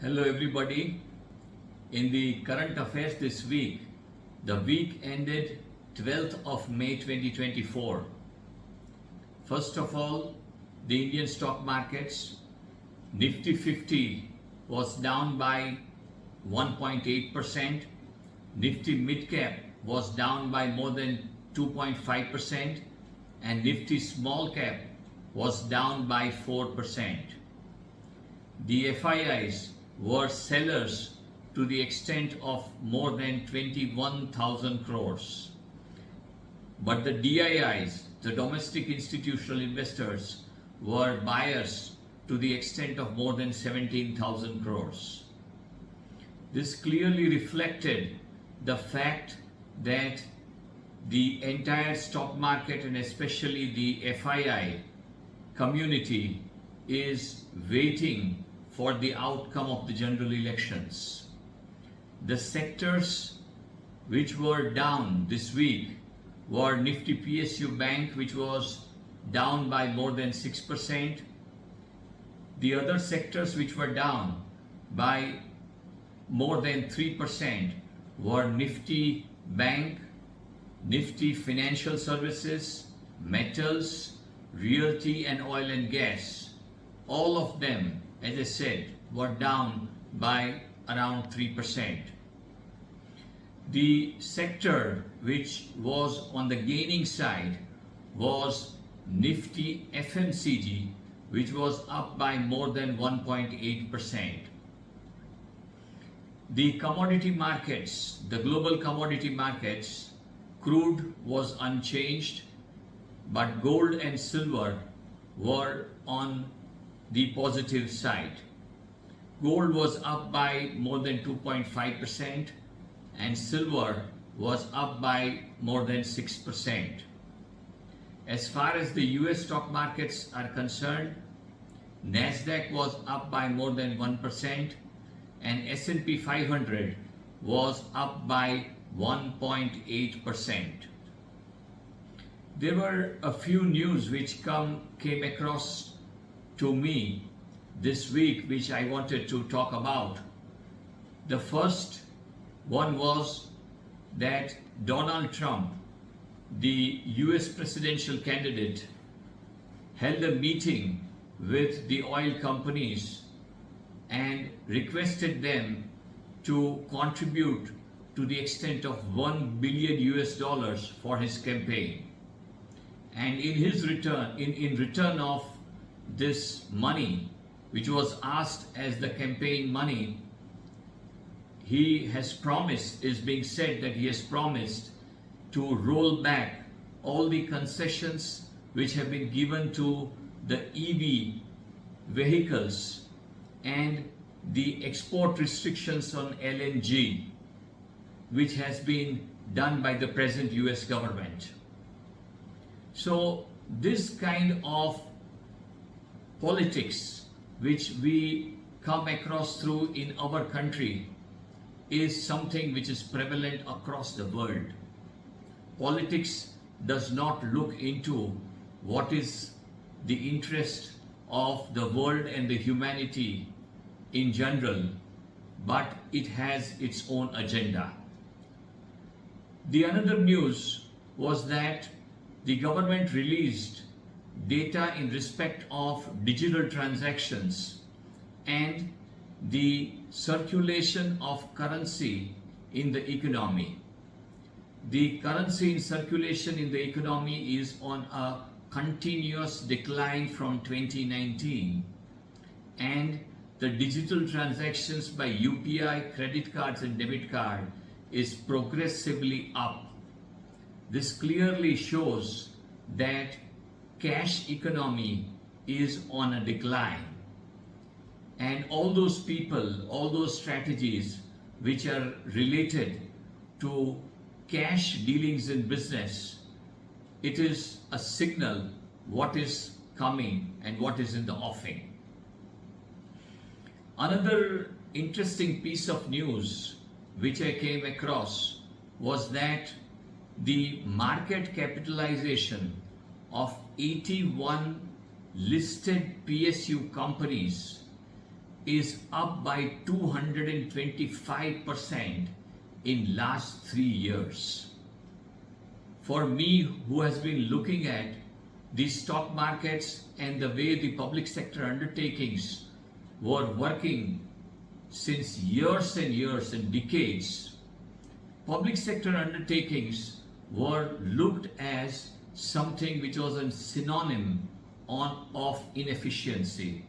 Hello everybody. In the current affairs this week, the week ended 12th of May 2024. First of all, the Indian stock markets, Nifty 50 was down by 1.8%, Nifty Mid Cap was down by more than 2.5%, and Nifty Small Cap was down by 4%. The FIIs were sellers to the extent of more than 21,000 crores. But the DIIs, the domestic institutional investors, were buyers to the extent of more than 17,000 crores. This clearly reflected the fact that the entire stock market and especially the FII community is waiting for the outcome of the general elections. The sectors which were down this week were Nifty PSU Bank, which was down by more than 6%. The other sectors which were down by more than 3% were Nifty Bank, Nifty Financial Services, Metals, Realty and Oil and Gas. All of them, as I said, were down by around 3%. The sector which was on the gaining side was Nifty FMCG, which was up by more than 1.8%. The commodity markets, the global commodity markets, crude was unchanged, but gold and silver were on the positive side. Gold was up by more than 2.5% and silver was up by more than 6%. As far as the US stock markets are concerned, Nasdaq was up by more than 1% and S&P 500 was up by 1.8%. There were a few news which came across to me this week which I wanted to talk about. The first one was that Donald Trump, the US presidential candidate, held a meeting with the oil companies and requested them to contribute to the extent of $1 billion for his campaign. And in his return, in return of this money, which was asked as the campaign money, he has promised, is being said that he has promised to roll back all the concessions which have been given to the EV vehicles and the export restrictions on LNG, which has been done by the present US government. So this kind of politics which we come across through in our country is something which is prevalent across the world. Politics does not look into what is the interest of the world and the humanity in general, but it has its own agenda. The another news was that the government released data in respect of digital transactions and the circulation of currency in the economy. The currency in circulation in the economy is on a continuous decline from 2019, and the digital transactions by UPI, credit cards and debit card is progressively up. This clearly shows that cash economy is on a decline, and all those people, all those strategies which are related to cash dealings in business, it is a signal what is coming and what is in the offing. Another interesting piece of news which I came across was that the market capitalization of 81 listed PSU companies is up by 225% in last 3 years. For me, who has been looking at the stock markets and the way the public sector undertakings were working since years and years and decades, public sector undertakings were looked as something which was a synonym of inefficiency,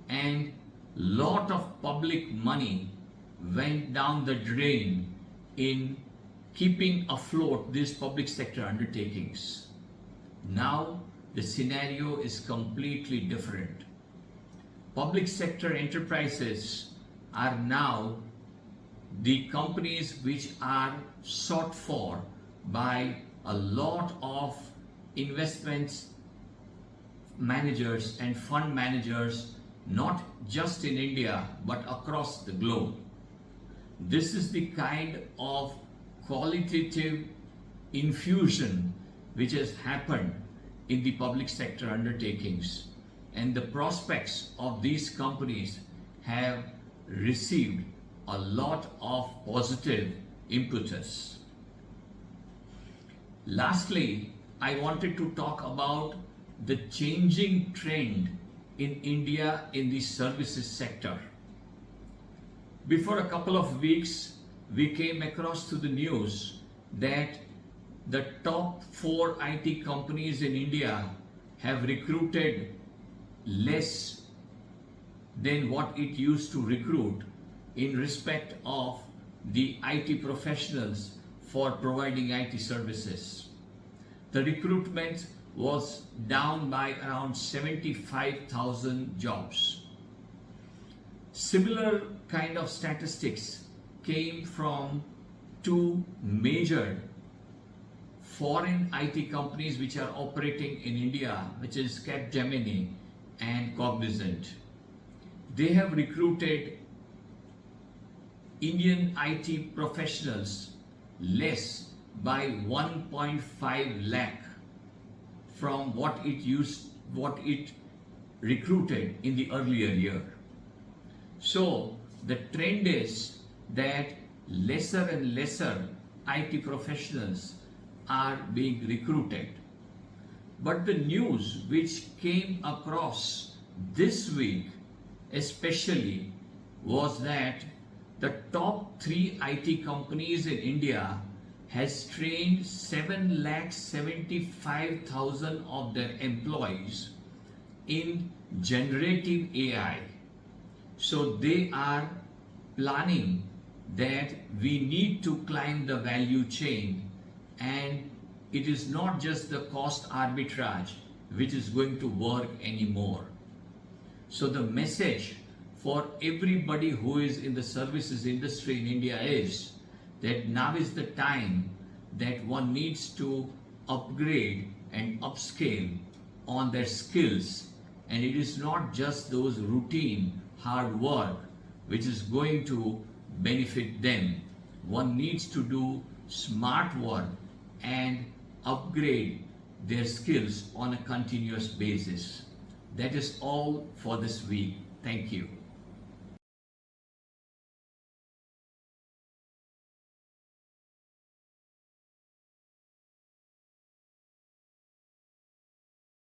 and lot of public money went down the drain in keeping afloat these public sector undertakings. Now the scenario is completely different. Public sector enterprises are now the companies which are sought for by a lot of investments managers and fund managers, not just in India but across the globe. This is the kind of qualitative infusion which has happened in the public sector undertakings, and the prospects of these companies have received a lot of positive impetus. Lastly, I wanted to talk about the changing trend in India in the services sector. Before a couple of weeks, we came across to the news that the top 4 IT companies in India have recruited less than what it used to recruit in respect of the IT professionals for providing IT services. The recruitment was down by around 75,000 jobs. Similar kind of statistics came from 2 major foreign IT companies which are operating in India, which is Capgemini and Cognizant. They have recruited Indian IT professionals less by 1.5 lakh from what it recruited in the earlier year. So the trend is that lesser and lesser IT professionals are being recruited. But the news which came across this week especially was that the top 3 IT companies in India has trained 7,75,000 of their employees in generative AI. So they are planning that we need to climb the value chain, and it is not just the cost arbitrage which is going to work anymore. So the message for everybody who is in the services industry in India is that now is the time that one needs to upgrade and upscale on their skills, and it is not just those routine hard work which is going to benefit them. One needs to do smart work and upgrade their skills on a continuous basis. That is all for this week. Thank you.